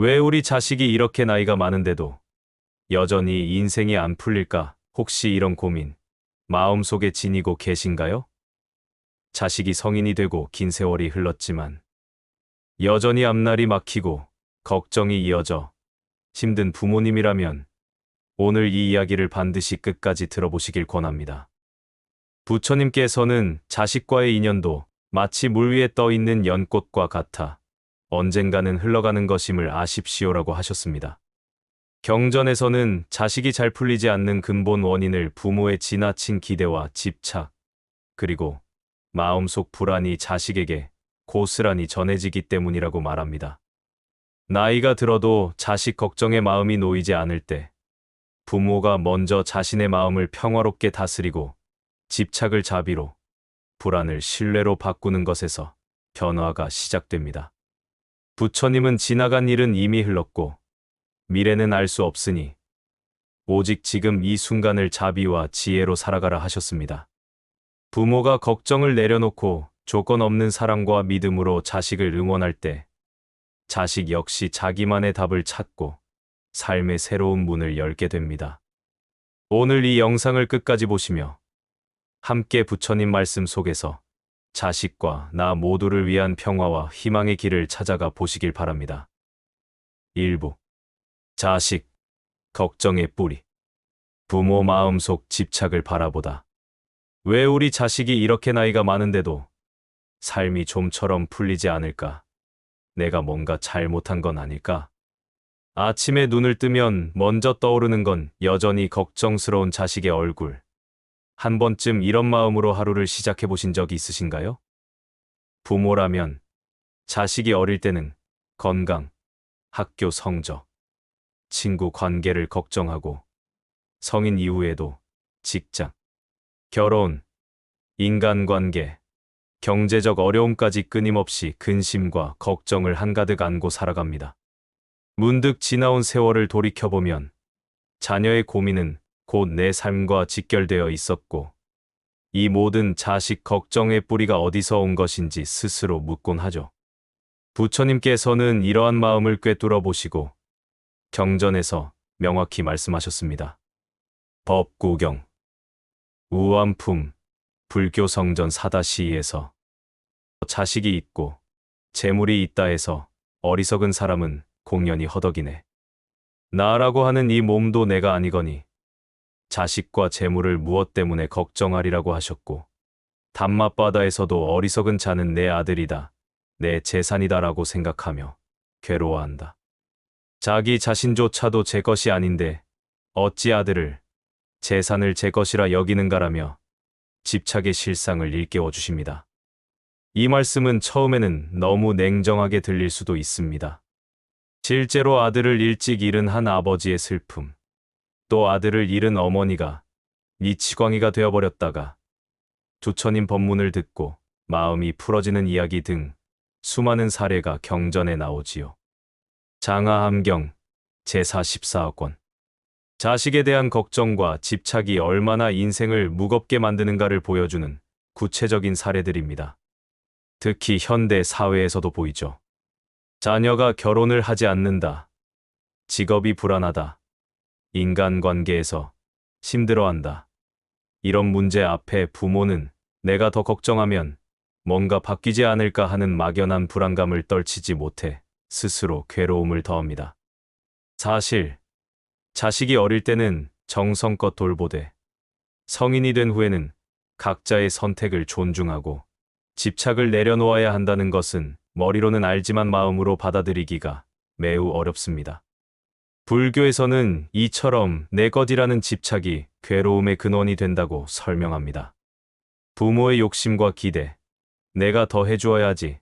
왜 우리 자식이 이렇게 나이가 많은데도 여전히 인생이 안 풀릴까? 혹시 이런 고민 마음속에 지니고 계신가요? 자식이 성인이 되고 긴 세월이 흘렀지만 여전히 앞날이 막히고 걱정이 이어져 힘든 부모님이라면 오늘 이 이야기를 반드시 끝까지 들어보시길 권합니다. 부처님께서는 자식과의 인연도 마치 물 위에 떠 있는 연꽃과 같아 언젠가는 흘러가는 것임을 아십시오라고 하셨습니다. 경전에서는 자식이 잘 풀리지 않는 근본 원인을 부모의 지나친 기대와 집착, 그리고 마음속 불안이 자식에게 고스란히 전해지기 때문이라고 말합니다. 나이가 들어도 자식 걱정에 마음이 놓이지 않을 때 부모가 먼저 자신의 마음을 평화롭게 다스리고 집착을 자비로, 불안을 신뢰로 바꾸는 것에서 변화가 시작됩니다. 부처님은 지나간 일은 이미 흘렀고 미래는 알 수 없으니 오직 지금 이 순간을 자비와 지혜로 살아가라 하셨습니다. 부모가 걱정을 내려놓고 조건 없는 사랑과 믿음으로 자식을 응원할 때 자식 역시 자기만의 답을 찾고 삶의 새로운 문을 열게 됩니다. 오늘 이 영상을 끝까지 보시며 함께 부처님 말씀 속에서 자식과 나 모두를 위한 평화와 희망의 길을 찾아가 보시길 바랍니다. 1부 자식, 걱정의 뿌리. 부모 마음속 집착을 바라보다. 왜 우리 자식이 이렇게 나이가 많은데도 삶이 좀처럼 풀리지 않을까? 내가 뭔가 잘못한 건 아닐까? 아침에 눈을 뜨면 먼저 떠오르는 건 여전히 걱정스러운 자식의 얼굴. 한 번쯤 이런 마음으로 하루를 시작해 보신 적 있으신가요? 부모라면 자식이 어릴 때는 건강, 학교 성적, 친구 관계를 걱정하고 성인 이후에도 직장, 결혼, 인간관계, 경제적 어려움까지 끊임없이 근심과 걱정을 한가득 안고 살아갑니다. 문득 지나온 세월을 돌이켜보면 자녀의 고민은 곧 내 삶과 직결되어 있었고 이 모든 자식 걱정의 뿌리가 어디서 온 것인지 스스로 묻곤 하죠. 부처님께서는 이러한 마음을 꿰뚫어 보시고 경전에서 명확히 말씀하셨습니다. 법구경 우암품 불교 성전 4-2에서 자식이 있고 재물이 있다 해서 어리석은 사람은 공연히 허덕이네. 나라고 하는 이 몸도 내가 아니거니 자식과 재물을 무엇 때문에 걱정하리라고 하셨고 담맛바다에서도 어리석은 자는 내 아들이다, 내 재산이다라고 생각하며 괴로워한다. 자기 자신조차도 제 것이 아닌데 어찌 아들을, 재산을 제 것이라 여기는가라며 집착의 실상을 일깨워 주십니다. 이 말씀은 처음에는 너무 냉정하게 들릴 수도 있습니다. 실제로 아들을 일찍 잃은 한 아버지의 슬픔, 또 아들을 잃은 어머니가 미치광이가 되어버렸다가 부처님 법문을 듣고 마음이 풀어지는 이야기 등 수많은 사례가 경전에 나오지요. 장하함경 제44권. 자식에 대한 걱정과 집착이 얼마나 인생을 무겁게 만드는가를 보여주는 구체적인 사례들입니다. 특히 현대 사회에서도 보이죠. 자녀가 결혼을 하지 않는다, 직업이 불안하다, 인간관계에서 힘들어한다. 이런 문제 앞에 부모는 내가 더 걱정하면 뭔가 바뀌지 않을까 하는 막연한 불안감을 떨치지 못해 스스로 괴로움을 더합니다. 사실 자식이 어릴 때는 정성껏 돌보되 성인이 된 후에는 각자의 선택을 존중하고 집착을 내려놓아야 한다는 것은 머리로는 알지만 마음으로 받아들이기가 매우 어렵습니다. 불교에서는 이처럼 내 것이라는 집착이 괴로움의 근원이 된다고 설명합니다. 부모의 욕심과 기대, 내가 더 해주어야지,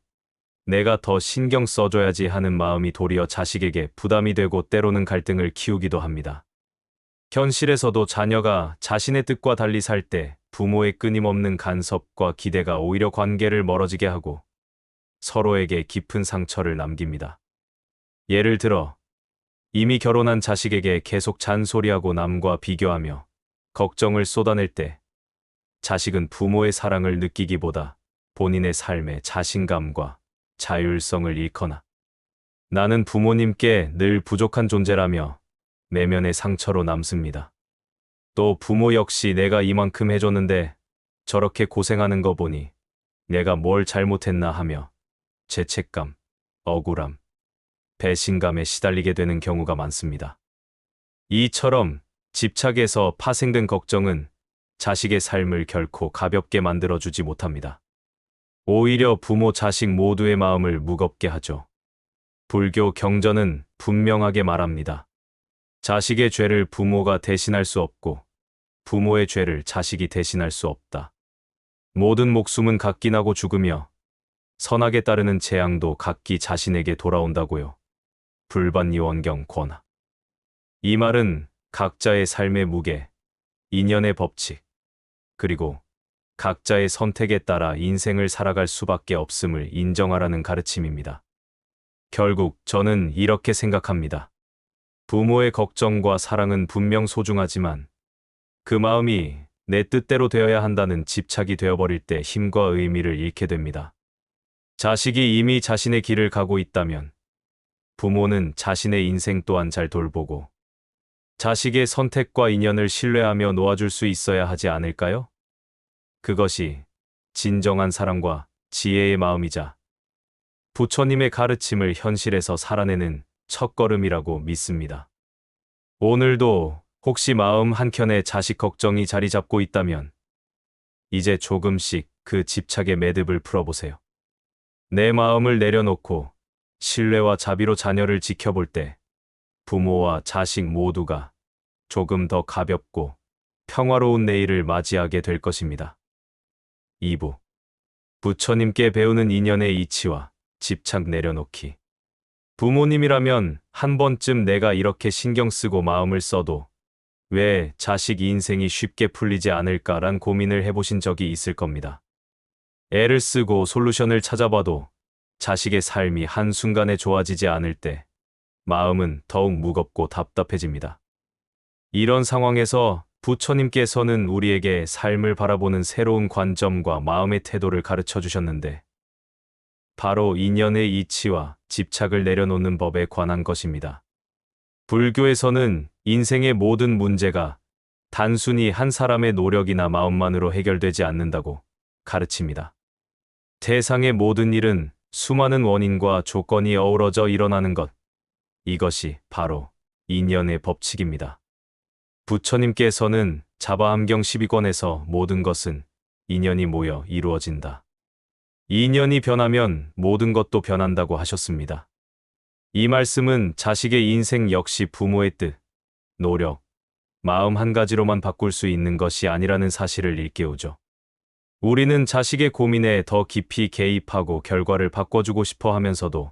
내가 더 신경 써줘야지 하는 마음이 도리어 자식에게 부담이 되고 때로는 갈등을 키우기도 합니다. 현실에서도 자녀가 자신의 뜻과 달리 살 때 부모의 끊임없는 간섭과 기대가 오히려 관계를 멀어지게 하고 서로에게 깊은 상처를 남깁니다. 예를 들어 이미 결혼한 자식에게 계속 잔소리하고 남과 비교하며 걱정을 쏟아낼 때 자식은 부모의 사랑을 느끼기보다 본인의 삶의 자신감과 자율성을 잃거나 나는 부모님께 늘 부족한 존재라며 내면의 상처로 남습니다. 또 부모 역시 내가 이만큼 해줬는데 저렇게 고생하는 거 보니 내가 뭘 잘못했나 하며 죄책감, 억울함, 배신감에 시달리게 되는 경우가 많습니다. 이처럼 집착에서 파생된 걱정은 자식의 삶을 결코 가볍게 만들어주지 못합니다. 오히려 부모, 자식 모두의 마음을 무겁게 하죠. 불교 경전은 분명하게 말합니다. 자식의 죄를 부모가 대신할 수 없고 부모의 죄를 자식이 대신할 수 없다. 모든 목숨은 각기 나고 죽으며 선악에 따르는 재앙도 각기 자신에게 돌아온다고요. 불반이원경 권하. 이 말은 각자의 삶의 무게, 인연의 법칙, 그리고 각자의 선택에 따라 인생을 살아갈 수밖에 없음을 인정하라는 가르침입니다. 결국 저는 이렇게 생각합니다. 부모의 걱정과 사랑은 분명 소중하지만 그 마음이 내 뜻대로 되어야 한다는 집착이 되어버릴 때 힘과 의미를 잃게 됩니다. 자식이 이미 자신의 길을 가고 있다면 부모는 자신의 인생 또한 잘 돌보고 자식의 선택과 인연을 신뢰하며 놓아줄 수 있어야 하지 않을까요? 그것이 진정한 사랑과 지혜의 마음이자 부처님의 가르침을 현실에서 살아내는 첫걸음이라고 믿습니다. 오늘도 혹시 마음 한켠에 자식 걱정이 자리 잡고 있다면 이제 조금씩 그 집착의 매듭을 풀어보세요. 내 마음을 내려놓고 신뢰와 자비로 자녀를 지켜볼 때 부모와 자식 모두가 조금 더 가볍고 평화로운 내일을 맞이하게 될 것입니다. 2부. 부처님께 배우는 인연의 이치와 집착 내려놓기. 부모님이라면 한 번쯤 내가 이렇게 신경 쓰고 마음을 써도 왜 자식 인생이 쉽게 풀리지 않을까란 고민을 해보신 적이 있을 겁니다. 애를 쓰고 솔루션을 찾아봐도 자식의 삶이 한순간에 좋아지지 않을 때 마음은 더욱 무겁고 답답해집니다. 이런 상황에서 부처님께서는 우리에게 삶을 바라보는 새로운 관점과 마음의 태도를 가르쳐 주셨는데 바로 인연의 이치와 집착을 내려놓는 법에 관한 것입니다. 불교에서는 인생의 모든 문제가 단순히 한 사람의 노력이나 마음만으로 해결되지 않는다고 가르칩니다. 세상의 모든 일은 수많은 원인과 조건이 어우러져 일어나는 것. 이것이 바로 인연의 법칙입니다. 부처님께서는 자바함경 12권에서 모든 것은 인연이 모여 이루어진다. 인연이 변하면 모든 것도 변한다고 하셨습니다. 이 말씀은 자식의 인생 역시 부모의 뜻, 노력, 마음 한 가지로만 바꿀 수 있는 것이 아니라는 사실을 일깨우죠. 우리는 자식의 고민에 더 깊이 개입하고 결과를 바꿔주고 싶어 하면서도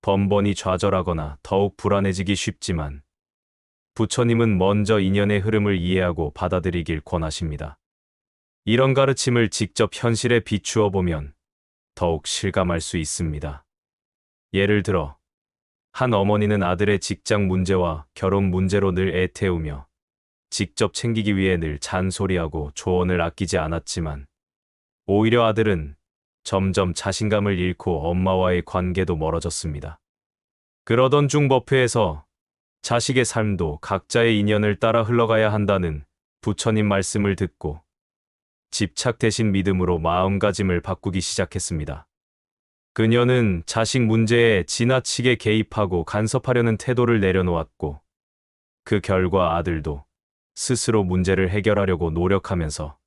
번번이 좌절하거나 더욱 불안해지기 쉽지만 부처님은 먼저 인연의 흐름을 이해하고 받아들이길 권하십니다. 이런 가르침을 직접 현실에 비추어 보면 더욱 실감할 수 있습니다. 예를 들어 한 어머니는 아들의 직장 문제와 결혼 문제로 늘 애태우며 직접 챙기기 위해 늘 잔소리하고 조언을 아끼지 않았지만 오히려 아들은 점점 자신감을 잃고 엄마와의 관계도 멀어졌습니다. 그러던 중 법회에서 자식의 삶도 각자의 인연을 따라 흘러가야 한다는 부처님 말씀을 듣고 집착 대신 믿음으로 마음가짐을 바꾸기 시작했습니다. 그녀는 자식 문제에 지나치게 개입하고 간섭하려는 태도를 내려놓았고 그 결과 아들도 스스로 문제를 해결하려고 노력하면서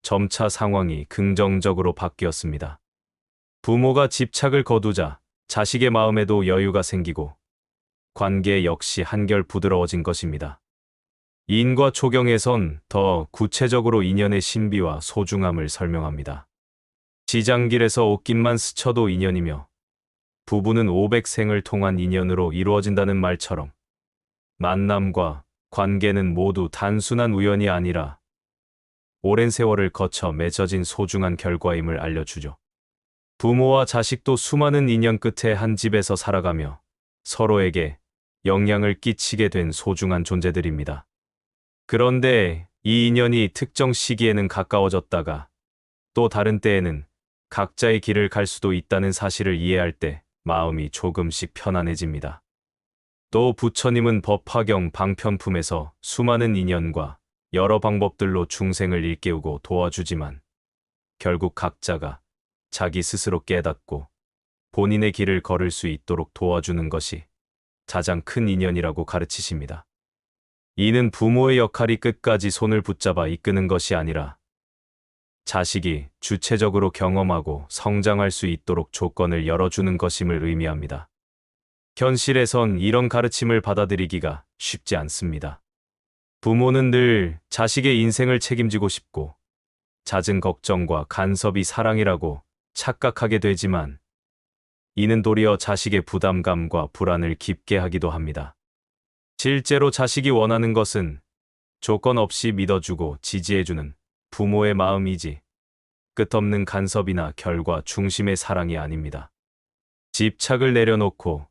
점차 상황이 긍정적으로 바뀌었습니다. 부모가 집착을 거두자 자식의 마음에도 여유가 생기고 관계 역시 한결 부드러워진 것입니다. 인과 초경에선 더 구체적으로 인연의 신비와 소중함을 설명합니다. 지장길에서 옷깃만 스쳐도 인연이며 부부는 500생을 통한 인연으로 이루어진다는 말처럼 만남과 관계는 모두 단순한 우연이 아니라 오랜 세월을 거쳐 맺어진 소중한 결과임을 알려주죠. 부모와 자식도 수많은 인연 끝에 한 집에서 살아가며 서로에게 영향을 끼치게 된 소중한 존재들입니다. 그런데 이 인연이 특정 시기에는 가까워졌다가 또 다른 때에는 각자의 길을 갈 수도 있다는 사실을 이해할 때 마음이 조금씩 편안해집니다. 또 부처님은 법화경 방편품에서 수많은 인연과 여러 방법들로 중생을 일깨우고 도와주지만 결국 각자가 자기 스스로 깨닫고 본인의 길을 걸을 수 있도록 도와주는 것이 가장 큰 인연이라고 가르치십니다. 이는 부모의 역할이 끝까지 손을 붙잡아 이끄는 것이 아니라 자식이 주체적으로 경험하고 성장할 수 있도록 조건을 열어주는 것임을 의미합니다. 현실에선 이런 가르침을 받아들이기가 쉽지 않습니다. 부모는 늘 자식의 인생을 책임지고 싶고 잦은 걱정과 간섭이 사랑이라고 착각하게 되지만 이는 도리어 자식의 부담감과 불안을 깊게 하기도 합니다. 실제로 자식이 원하는 것은 조건 없이 믿어주고 지지해주는 부모의 마음이지 끝없는 간섭이나 결과 중심의 사랑이 아닙니다. 집착을 내려놓고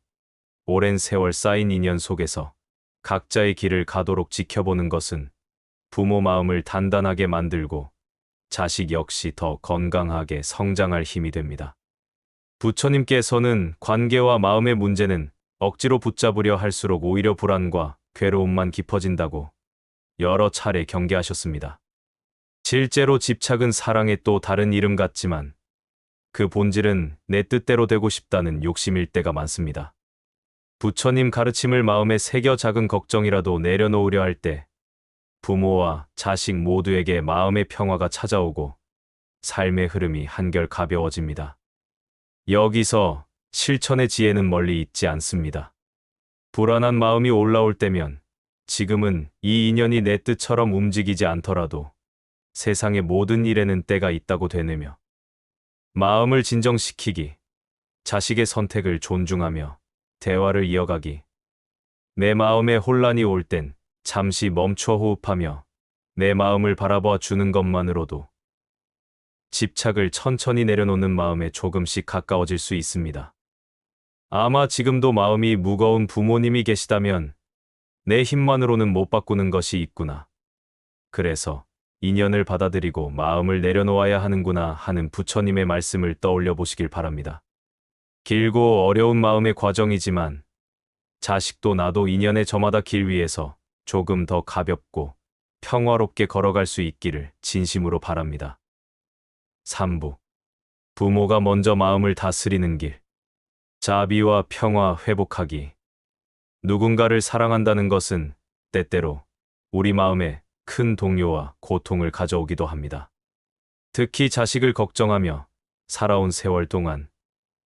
오랜 세월 쌓인 인연 속에서 각자의 길을 가도록 지켜보는 것은 부모 마음을 단단하게 만들고 자식 역시 더 건강하게 성장할 힘이 됩니다. 부처님께서는 관계와 마음의 문제는 억지로 붙잡으려 할수록 오히려 불안과 괴로움만 깊어진다고 여러 차례 경계하셨습니다. 실제로 집착은 사랑의 또 다른 이름 같지만 그 본질은 내 뜻대로 되고 싶다는 욕심일 때가 많습니다. 부처님 가르침을 마음에 새겨 작은 걱정이라도 내려놓으려 할 때 부모와 자식 모두에게 마음의 평화가 찾아오고 삶의 흐름이 한결 가벼워집니다. 여기서 실천의 지혜는 멀리 있지 않습니다. 불안한 마음이 올라올 때면 지금은 이 인연이 내 뜻처럼 움직이지 않더라도 세상의 모든 일에는 때가 있다고 되뇌며 마음을 진정시키기, 자식의 선택을 존중하며 대화를 이어가기, 내 마음에 혼란이 올 땐 잠시 멈춰 호흡하며 내 마음을 바라봐 주는 것만으로도 집착을 천천히 내려놓는 마음에 조금씩 가까워질 수 있습니다. 아마 지금도 마음이 무거운 부모님이 계시다면 내 힘만으로는 못 바꾸는 것이 있구나. 그래서 인연을 받아들이고 마음을 내려놓아야 하는구나 하는 부처님의 말씀을 떠올려 보시길 바랍니다. 길고 어려운 마음의 과정이지만 자식도 나도 인연의 저마다 길 위에서 조금 더 가볍고 평화롭게 걸어갈 수 있기를 진심으로 바랍니다. 3부. 부모가 먼저 마음을 다스리는 길. 자비와 평화 회복하기. 누군가를 사랑한다는 것은 때때로 우리 마음에 큰 동요와 고통을 가져오기도 합니다. 특히 자식을 걱정하며 살아온 세월 동안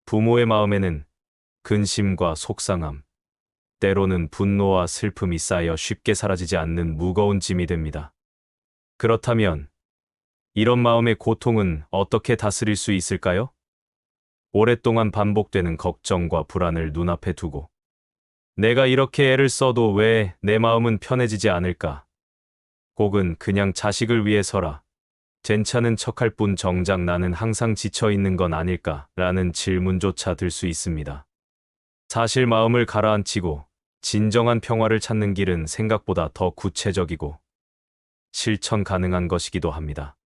부모의 마음에는 근심과 속상함, 때로는 분노와 슬픔이 쌓여 쉽게 사라지지 않는 무거운 짐이 됩니다. 그렇다면 이런 마음의 고통은 어떻게 다스릴 수 있을까요? 오랫동안 반복되는 걱정과 불안을 눈앞에 두고 내가 이렇게 애를 써도 왜 내 마음은 편해지지 않을까? 혹은 그냥 자식을 위해서라 괜찮은 척할 뿐 정작 나는 항상 지쳐 있는 건 아닐까? 라는 질문조차 들 수 있습니다. 사실 마음을 가라앉히고 진정한 평화를 찾는 길은 생각보다 더 구체적이고 실천 가능한 것이기도 합니다.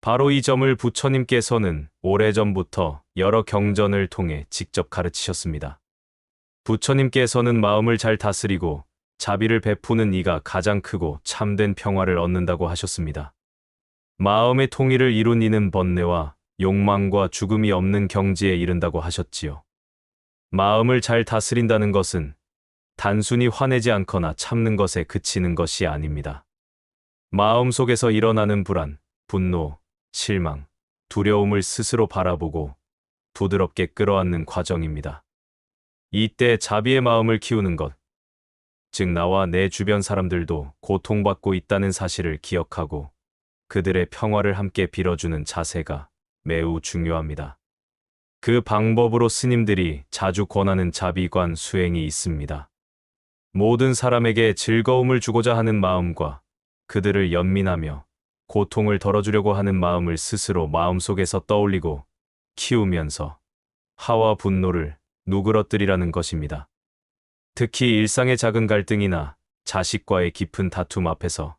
바로 이 점을 부처님께서는 오래전부터 여러 경전을 통해 직접 가르치셨습니다. 부처님께서는 마음을 잘 다스리고 자비를 베푸는 이가 가장 크고 참된 평화를 얻는다고 하셨습니다. 마음의 통일을 이룬 이는 번뇌와 욕망과 죽음이 없는 경지에 이른다고 하셨지요. 마음을 잘 다스린다는 것은 단순히 화내지 않거나 참는 것에 그치는 것이 아닙니다. 마음 속에서 일어나는 불안, 분노, 실망, 두려움을 스스로 바라보고 부드럽게 끌어안는 과정입니다. 이때 자비의 마음을 키우는 것, 즉 나와 내 주변 사람들도 고통받고 있다는 사실을 기억하고 그들의 평화를 함께 빌어주는 자세가 매우 중요합니다. 그 방법으로 스님들이 자주 권하는 자비관 수행이 있습니다. 모든 사람에게 즐거움을 주고자 하는 마음과 그들을 연민하며 고통을 덜어주려고 하는 마음을 스스로 마음속에서 떠올리고 키우면서 화와 분노를 누그러뜨리라는 것입니다. 특히 일상의 작은 갈등이나 자식과의 깊은 다툼 앞에서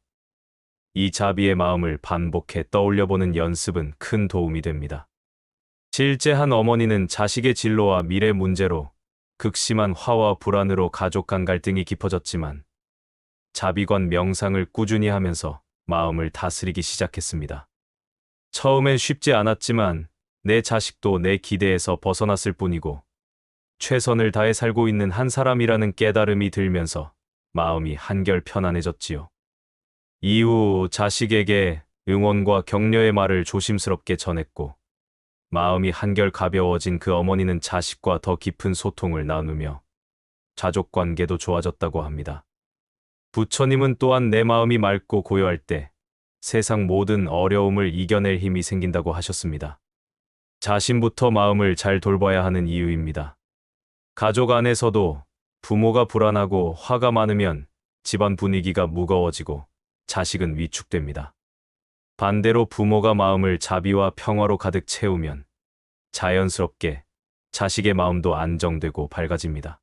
이 자비의 마음을 반복해 떠올려보는 연습은 큰 도움이 됩니다. 실제 한 어머니는 자식의 진로와 미래 문제로 극심한 화와 불안으로 가족 간 갈등이 깊어졌지만 자비관 명상을 꾸준히 하면서 마음을 다스리기 시작했습니다. 처음엔 쉽지 않았지만 내 자식도 내 기대에서 벗어났을 뿐이고 최선을 다해 살고 있는 한 사람이라는 깨달음이 들면서 마음이 한결 편안해졌지요. 이후 자식에게 응원과 격려의 말을 조심스럽게 전했고 마음이 한결 가벼워진 그 어머니는 자식과 더 깊은 소통을 나누며 가족 관계도 좋아졌다고 합니다. 부처님은 또한 내 마음이 맑고 고요할 때 세상 모든 어려움을 이겨낼 힘이 생긴다고 하셨습니다. 자신부터 마음을 잘 돌봐야 하는 이유입니다. 가족 안에서도 부모가 불안하고 화가 많으면 집안 분위기가 무거워지고 자식은 위축됩니다. 반대로 부모가 마음을 자비와 평화로 가득 채우면 자연스럽게 자식의 마음도 안정되고 밝아집니다.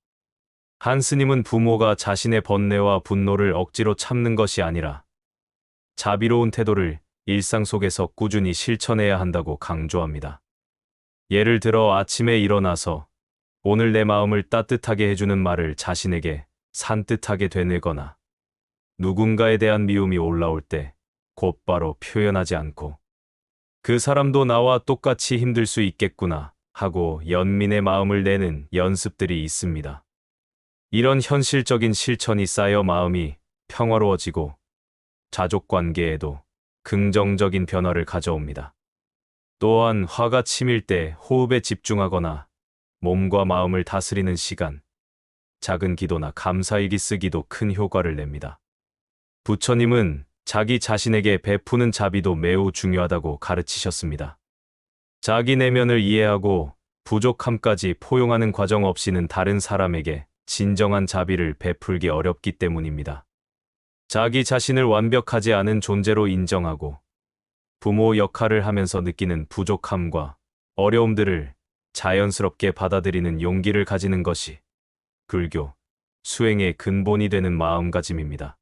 한 스님은 부모가 자신의 번뇌와 분노를 억지로 참는 것이 아니라 자비로운 태도를 일상 속에서 꾸준히 실천해야 한다고 강조합니다. 예를 들어 아침에 일어나서 오늘 내 마음을 따뜻하게 해주는 말을 자신에게 산뜻하게 되뇌거나 누군가에 대한 미움이 올라올 때 곧바로 표현하지 않고 그 사람도 나와 똑같이 힘들 수 있겠구나 하고 연민의 마음을 내는 연습들이 있습니다. 이런 현실적인 실천이 쌓여 마음이 평화로워지고 가족 관계에도 긍정적인 변화를 가져옵니다. 또한 화가 치밀 때 호흡에 집중하거나 몸과 마음을 다스리는 시간, 작은 기도나 감사일기 쓰기도 큰 효과를 냅니다. 부처님은 자기 자신에게 베푸는 자비도 매우 중요하다고 가르치셨습니다. 자기 내면을 이해하고 부족함까지 포용하는 과정 없이는 다른 사람에게 진정한 자비를 베풀기 어렵기 때문입니다. 자기 자신을 완벽하지 않은 존재로 인정하고 부모 역할을 하면서 느끼는 부족함과 어려움들을 자연스럽게 받아들이는 용기를 가지는 것이 불교 수행의 근본이 되는 마음가짐입니다.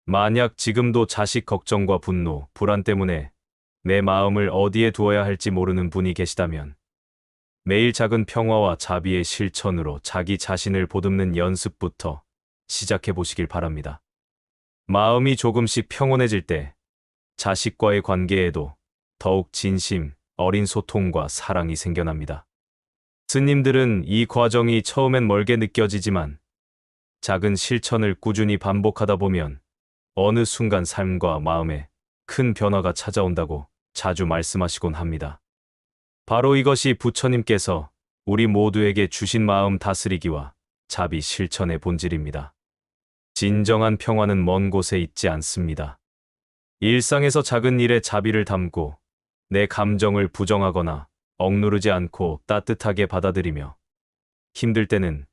만약 지금도 자식 걱정과 분노, 불안 때문에 내 마음을 어디에 두어야 할지 모르는 분이 계시다면 매일 작은 평화와 자비의 실천으로 자기 자신을 보듬는 연습부터 시작해 보시길 바랍니다. 마음이 조금씩 평온해질 때 자식과의 관계에도 더욱 진심, 어린 소통과 사랑이 생겨납니다. 스님들은 이 과정이 처음엔 멀게 느껴지지만 작은 실천을 꾸준히 반복하다 보면 어느 순간 삶과 마음에 큰 변화가 찾아온다고 자주 말씀하시곤 합니다. 바로 이것이 부처님께서 우리 모두에게 주신 마음 다스리기와 자비 실천의 본질입니다. 진정한 평화는 먼 곳에 있지 않습니다. 일상에서 작은 일에 자비를 담고 내 감정을 부정하거나 억누르지 않고 따뜻하게 받아들이며 힘들 때는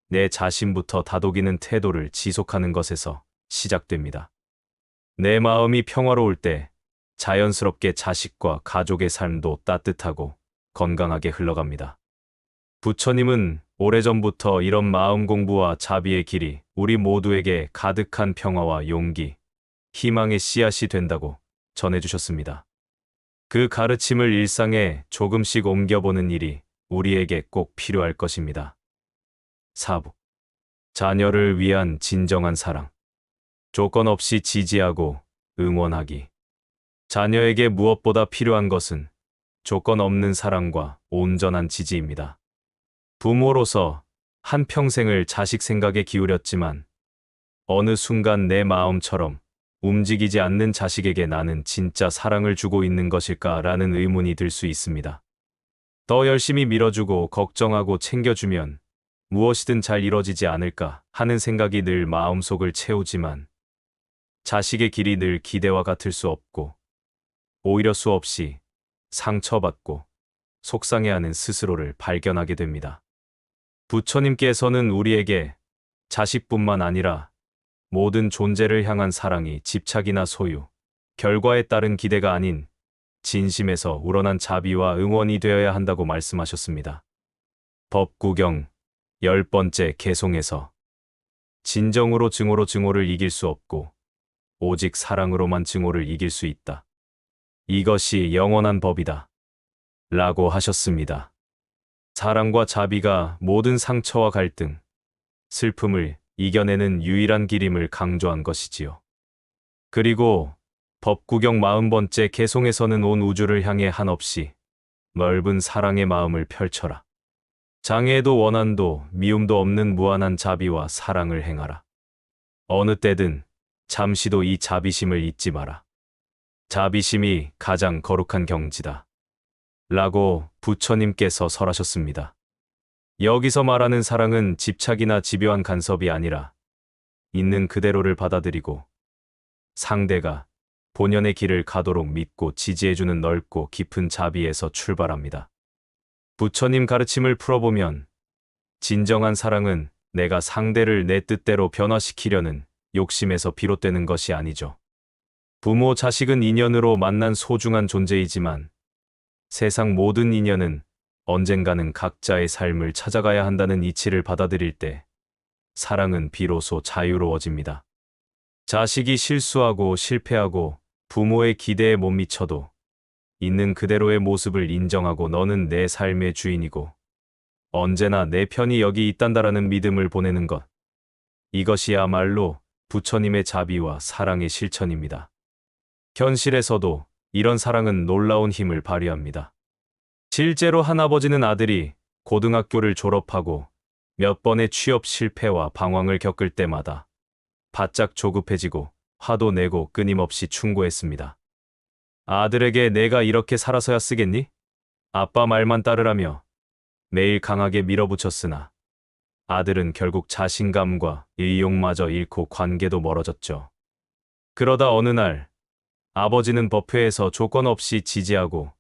내 자신부터 다독이는 태도를 지속하는 것에서 시작됩니다. 내 마음이 평화로울 때 자연스럽게 자식과 가족의 삶도 따뜻하고 건강하게 흘러갑니다. 부처님은 오래전부터 이런 마음 공부와 자비의 길이 우리 모두에게 가득한 평화와 용기, 희망의 씨앗이 된다고 전해주셨습니다. 그 가르침을 일상에 조금씩 옮겨보는 일이 우리에게 꼭 필요할 것입니다. 4부. 자녀를 위한 진정한 사랑. 조건 없이 지지하고 응원하기. 자녀에게 무엇보다 필요한 것은 조건 없는 사랑과 온전한 지지입니다. 부모로서 한평생을 자식 생각에 기울였지만 어느 순간 내 마음처럼 움직이지 않는 자식에게 나는 진짜 사랑을 주고 있는 것일까라는 의문이 들 수 있습니다. 더 열심히 밀어주고 걱정하고 챙겨주면 무엇이든 잘 이뤄지지 않을까 하는 생각이 늘 마음속을 채우지만 자식의 길이 늘 기대와 같을 수 없고 오히려 수없이 상처받고 속상해하는 스스로를 발견하게 됩니다. 부처님께서는 우리에게 자식뿐만 아니라 모든 존재를 향한 사랑이 집착이나 소유, 결과에 따른 기대가 아닌 진심에서 우러난 자비와 응원이 되어야 한다고 말씀하셨습니다. 법구경 10번째 개송에서 진정으로 증오를 이길 수 없고 오직 사랑으로만 증오를 이길 수 있다. 이것이 영원한 법이다. 라고 하셨습니다. 사랑과 자비가 모든 상처와 갈등, 슬픔을 이겨내는 유일한 길임을 강조한 것이지요. 그리고 법구경 40번째 개송에서는 온 우주를 향해 한없이 넓은 사랑의 마음을 펼쳐라. 장애도 원한도 미움도 없는 무한한 자비와 사랑을 행하라. 어느 때든 잠시도 이 자비심을 잊지 마라. 자비심이 가장 거룩한 경지다. 라고 부처님께서 설하셨습니다. 여기서 말하는 사랑은 집착이나 집요한 간섭이 아니라 있는 그대로를 받아들이고 상대가 본연의 길을 가도록 믿고 지지해주는 넓고 깊은 자비에서 출발합니다. 부처님 가르침을 풀어보면 진정한 사랑은 내가 상대를 내 뜻대로 변화시키려는 욕심에서 비롯되는 것이 아니죠. 부모, 자식은 인연으로 만난 소중한 존재이지만 세상 모든 인연은 언젠가는 각자의 삶을 찾아가야 한다는 이치를 받아들일 때 사랑은 비로소 자유로워집니다. 자식이 실수하고 실패하고 부모의 기대에 못 미쳐도 있는 그대로의 모습을 인정하고 너는 내 삶의 주인이고 언제나 내 편이 여기 있단다라는 믿음을 보내는 것. 이것이야말로 부처님의 자비와 사랑의 실천입니다. 현실에서도 이런 사랑은 놀라운 힘을 발휘합니다. 실제로 한 아버지는 아들이 고등학교를 졸업하고 몇 번의 취업 실패와 방황을 겪을 때마다 바짝 조급해지고 화도 내고 끊임없이 충고했습니다. 아들에게 내가 이렇게 살아서야 쓰겠니? 아빠 말만 따르라며 매일 강하게 밀어붙였으나 아들은 결국 자신감과 의욕마저 잃고 관계도 멀어졌죠. 그러다 어느 날 아버지는 법회에서 조건 없이 지지하고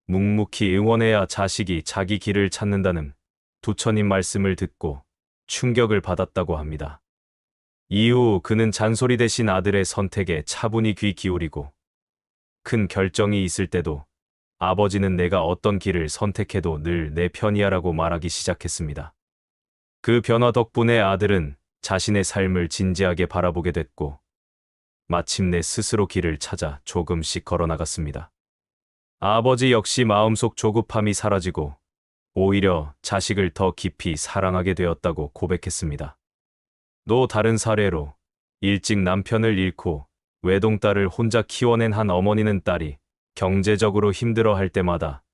묵묵히 응원해야 자식이 자기 길을 찾는다는 부처님 말씀을 듣고 충격을 받았다고 합니다. 이후 그는 잔소리 대신 아들의 선택에 차분히 귀 기울이고 큰 결정이 있을 때도 아버지는 내가 어떤 길을 선택해도 늘 내 편이야라고 말하기 시작했습니다. 그 변화 덕분에 아들은 자신의 삶을 진지하게 바라보게 됐고 마침내 스스로 길을 찾아 조금씩 걸어나갔습니다. 아버지 역시 마음속 조급함이 사라지고 오히려 자식을 더 깊이 사랑하게 되었다고 고백했습니다. 또 다른 사례로 일찍 남편을 잃고 외동딸을 혼자 키워낸 한 어머니는 딸이 경제적으로 힘들어할 때마다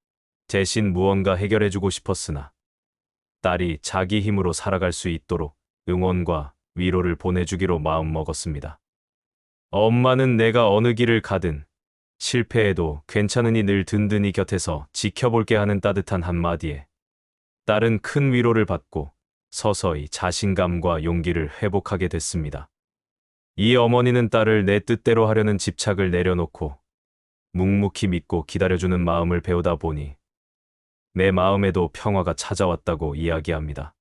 대신 무언가 해결해주고 싶었으나 딸이 자기 힘으로 살아갈 수 있도록 응원과 위로를 보내주기로 마음먹었습니다. 엄마는 내가 어느 길을 가든 실패해도 괜찮으니 늘 든든히 곁에서 지켜볼게 하는 따뜻한 한마디에 딸은 큰 위로를 받고 서서히 자신감과 용기를 회복하게 됐습니다. 이 어머니는 딸을 내 뜻대로 하려는 집착을 내려놓고 묵묵히 믿고 기다려주는 마음을 배우다 보니 내 마음에도 평화가 찾아왔다고 이야기합니다.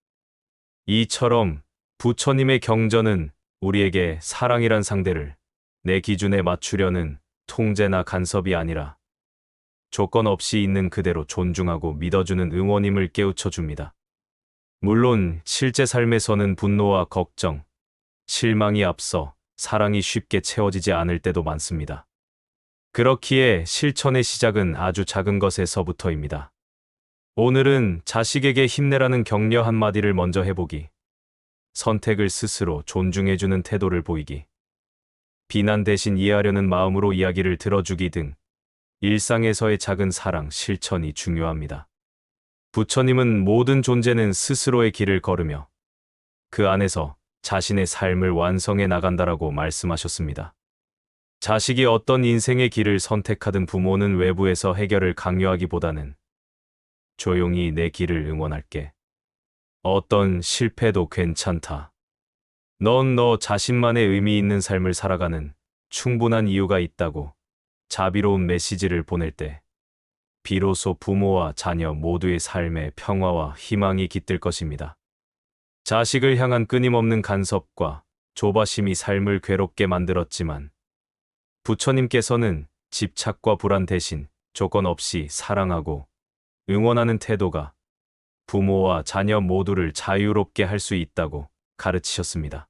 이처럼 부처님의 경전은 우리에게 사랑이란 상대를 내 기준에 맞추려는 통제나 간섭이 아니라 조건 없이 있는 그대로 존중하고 믿어주는 응원임을 깨우쳐 줍니다. 물론 실제 삶에서는 분노와 걱정, 실망이 앞서 사랑이 쉽게 채워지지 않을 때도 많습니다. 그렇기에 실천의 시작은 아주 작은 것에서부터입니다. 오늘은 자식에게 힘내라는 격려 한마디를 먼저 해보기, 선택을 스스로 존중해주는 태도를 보이기, 비난 대신 이해하려는 마음으로 이야기를 들어주기 등 일상에서의 작은 사랑 실천이 중요합니다. 부처님은 모든 존재는 스스로의 길을 걸으며 그 안에서 자신의 삶을 완성해 나간다라고 말씀하셨습니다. 자식이 어떤 인생의 길을 선택하든 부모는 외부에서 해결을 강요하기보다는 조용히 내 길을 응원할게. 어떤 실패도 괜찮다. 넌 너 자신만의 의미 있는 삶을 살아가는 충분한 이유가 있다고 자비로운 메시지를 보낼 때 비로소 부모와 자녀 모두의 삶에 평화와 희망이 깃들 것입니다. 자식을 향한 끊임없는 간섭과 조바심이 삶을 괴롭게 만들었지만 부처님께서는 집착과 불안 대신 조건 없이 사랑하고 응원하는 태도가 부모와 자녀 모두를 자유롭게 할 수 있다고 가르치셨습니다.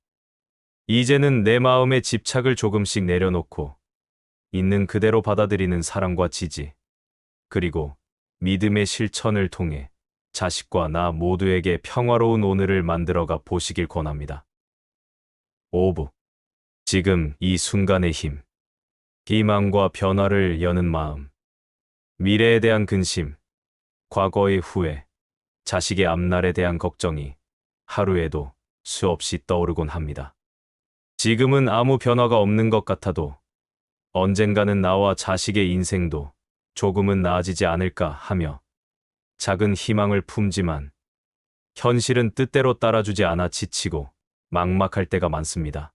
이제는 내 마음의 집착을 조금씩 내려놓고 있는 그대로 받아들이는 사랑과 지지, 그리고 믿음의 실천을 통해 자식과 나 모두에게 평화로운 오늘을 만들어가 보시길 권합니다. 5부. 지금 이 순간의 힘. 희망과 변화를 여는 마음. 미래에 대한 근심, 과거의 후회, 자식의 앞날에 대한 걱정이 하루에도 수없이 떠오르곤 합니다. 지금은 아무 변화가 없는 것 같아도 언젠가는 나와 자식의 인생도 조금은 나아지지 않을까 하며 작은 희망을 품지만 현실은 뜻대로 따라주지 않아 지치고 막막할 때가 많습니다.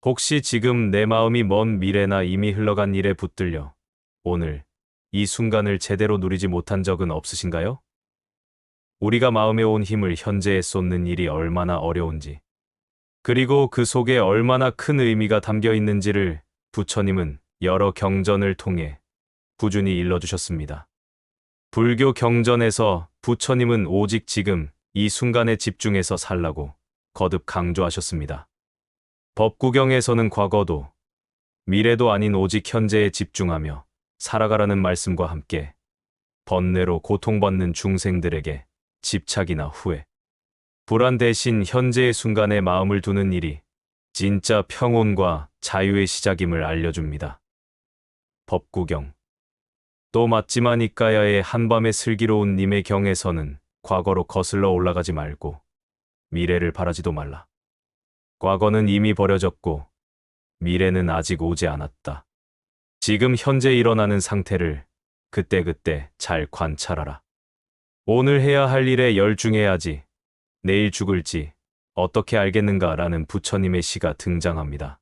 혹시 지금 내 마음이 먼 미래나 이미 흘러간 일에 붙들려 오늘 이 순간을 제대로 누리지 못한 적은 없으신가요? 우리가 마음에 온 힘을 현재에 쏟는 일이 얼마나 어려운지, 그리고 그 속에 얼마나 큰 의미가 담겨 있는지를 부처님은 여러 경전을 통해 꾸준히 일러주셨습니다. 불교 경전에서 부처님은 오직 지금 이 순간에 집중해서 살라고 거듭 강조하셨습니다. 법구경에서는 과거도 미래도 아닌 오직 현재에 집중하며 살아가라는 말씀과 함께 번뇌로 고통받는 중생들에게 집착이나 후회, 불안 대신 현재의 순간에 마음을 두는 일이 진짜 평온과 자유의 시작임을 알려줍니다. 법구경. 또 맞지만 이까야의 한밤의 슬기로운 님의 경에서는 과거로 거슬러 올라가지 말고 미래를 바라지도 말라. 과거는 이미 버려졌고 미래는 아직 오지 않았다. 지금 현재 일어나는 상태를 그때그때 잘 관찰하라. 오늘 해야 할 일에 열중해야지 내일 죽을지 어떻게 알겠는가라는 부처님의 시가 등장합니다.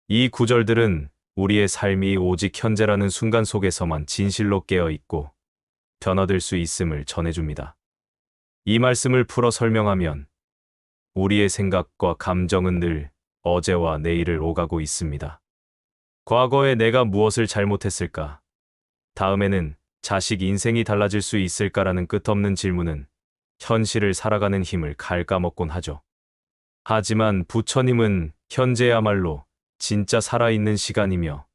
이 구절들은 우리의 삶이 오직 현재라는 순간 속에서만 진실로 깨어 있고 변화될 수 있음을 전해줍니다. 이 말씀을 풀어 설명하면 우리의 생각과 감정은 늘 어제와 내일을 오가고 있습니다. 과거에 내가 무엇을 잘못했을까? 다음에는 자식 인생이 달라질 수 있을까라는 끝없는 질문은 현실을 살아가는 힘을 갉아먹곤 하죠. 하지만 부처님은 현재야말로 진짜 살아있는 시간이며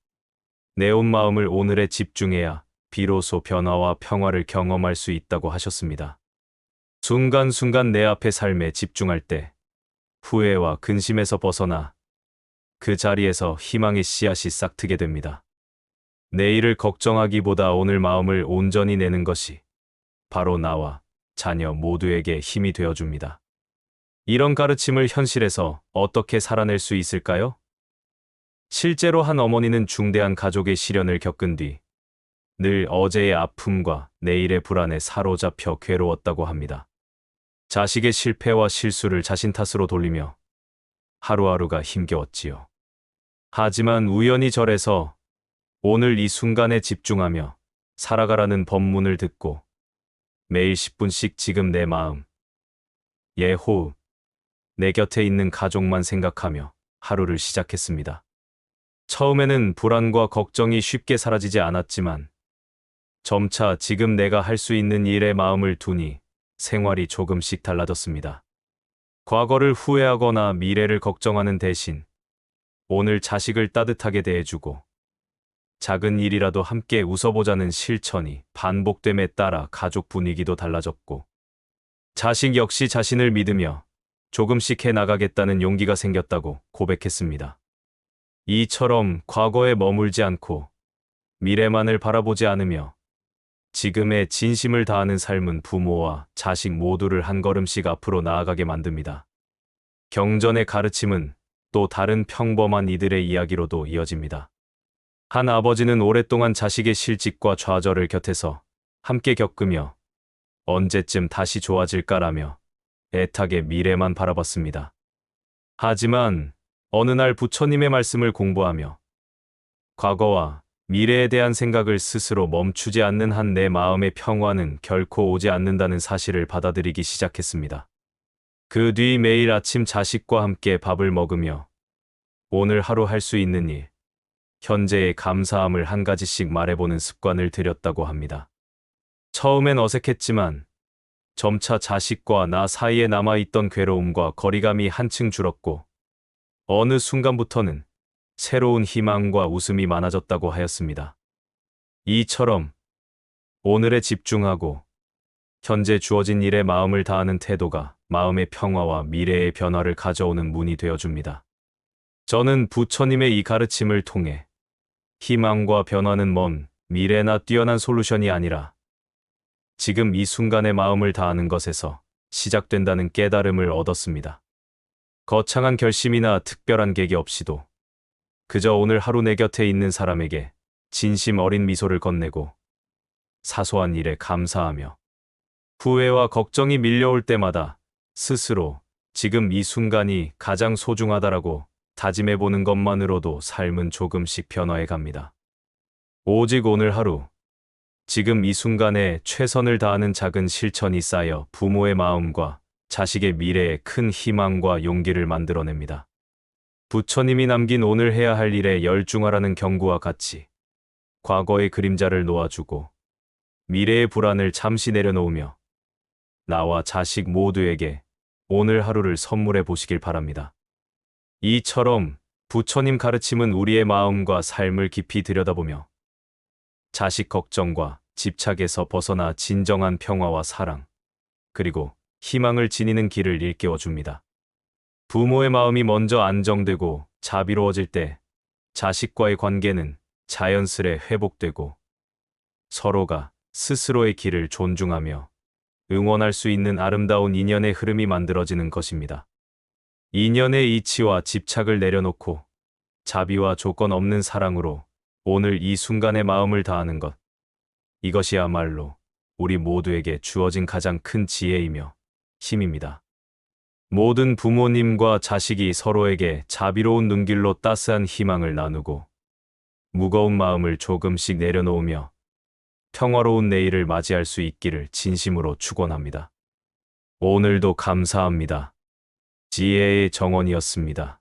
내 온 마음을 오늘에 집중해야 비로소 변화와 평화를 경험할 수 있다고 하셨습니다. 순간순간 내 앞의 삶에 집중할 때 후회와 근심에서 벗어나 그 자리에서 희망의 씨앗이 싹트게 됩니다. 내일을 걱정하기보다 오늘 마음을 온전히 내는 것이 바로 나와 자녀 모두에게 힘이 되어줍니다. 이런 가르침을 현실에서 어떻게 살아낼 수 있을까요? 실제로 한 어머니는 중대한 가족의 시련을 겪은 뒤 늘 어제의 아픔과 내일의 불안에 사로잡혀 괴로웠다고 합니다. 자식의 실패와 실수를 자신 탓으로 돌리며 하루하루가 힘겨웠지요. 하지만 우연히 절에서 오늘 이 순간에 집중하며 살아가라는 법문을 듣고 매일 10분씩 지금 내 마음, 호흡, 내 곁에 있는 가족만 생각하며 하루를 시작했습니다. 처음에는 불안과 걱정이 쉽게 사라지지 않았지만 점차 지금 내가 할 수 있는 일에 마음을 두니 생활이 조금씩 달라졌습니다. 과거를 후회하거나 미래를 걱정하는 대신 오늘 자식을 따뜻하게 대해주고 작은 일이라도 함께 웃어보자는 실천이 반복됨에 따라 가족 분위기도 달라졌고 자식 역시 자신을 믿으며 조금씩 해나가겠다는 용기가 생겼다고 고백했습니다. 이처럼 과거에 머물지 않고 미래만을 바라보지 않으며 지금의 진심을 다하는 삶은 부모와 자식 모두를 한 걸음씩 앞으로 나아가게 만듭니다. 경전의 가르침은 또 다른 평범한 이들의 이야기로도 이어집니다. 한 아버지는 오랫동안 자식의 실직과 좌절을 곁에서 함께 겪으며 언제쯤 다시 좋아질까라며 애타게 미래만 바라봤습니다. 하지만 어느 날 부처님의 말씀을 공부하며 과거와 미래에 대한 생각을 스스로 멈추지 않는 한 내 마음의 평화는 결코 오지 않는다는 사실을 받아들이기 시작했습니다. 그 뒤 매일 아침 자식과 함께 밥을 먹으며 오늘 하루 할 수 있는 일, 현재의 감사함을 한 가지씩 말해보는 습관을 들였다고 합니다. 처음엔 어색했지만 점차 자식과 나 사이에 남아있던 괴로움과 거리감이 한층 줄었고 어느 순간부터는 새로운 희망과 웃음이 많아졌다고 하였습니다. 이처럼 오늘에 집중하고 현재 주어진 일에 마음을 다하는 태도가 마음의 평화와 미래의 변화를 가져오는 문이 되어줍니다. 저는 부처님의 이 가르침을 통해 희망과 변화는 먼 미래나 뛰어난 솔루션이 아니라 지금 이 순간의 마음을 다하는 것에서 시작된다는 깨달음을 얻었습니다. 거창한 결심이나 특별한 계기 없이도 그저 오늘 하루 내 곁에 있는 사람에게 진심 어린 미소를 건네고 사소한 일에 감사하며 후회와 걱정이 밀려올 때마다 스스로 지금 이 순간이 가장 소중하다라고 다짐해보는 것만으로도 삶은 조금씩 변화해 갑니다. 오직 오늘 하루, 지금 이 순간에 최선을 다하는 작은 실천이 쌓여 부모의 마음과 자식의 미래에 큰 희망과 용기를 만들어냅니다. 부처님이 남긴 오늘 해야 할 일에 열중하라는 경고와 같이 과거의 그림자를 놓아주고 미래의 불안을 잠시 내려놓으며 나와 자식 모두에게 오늘 하루를 선물해 보시길 바랍니다. 이처럼 부처님 가르침은 우리의 마음과 삶을 깊이 들여다보며 자식 걱정과 집착에서 벗어나 진정한 평화와 사랑, 그리고 희망을 지니는 길을 일깨워 줍니다. 부모의 마음이 먼저 안정되고 자비로워질 때 자식과의 관계는 자연스레 회복되고 서로가 스스로의 길을 존중하며 응원할 수 있는 아름다운 인연의 흐름이 만들어지는 것입니다. 인연의 이치와 집착을 내려놓고 자비와 조건 없는 사랑으로 오늘 이 순간의 마음을 다하는 것. 이것이야말로 우리 모두에게 주어진 가장 큰 지혜이며 힘입니다. 모든 부모님과 자식이 서로에게 자비로운 눈길로 따스한 희망을 나누고 무거운 마음을 조금씩 내려놓으며 평화로운 내일을 맞이할 수 있기를 진심으로 축원합니다. 오늘도 감사합니다. 지혜의 정원이었습니다.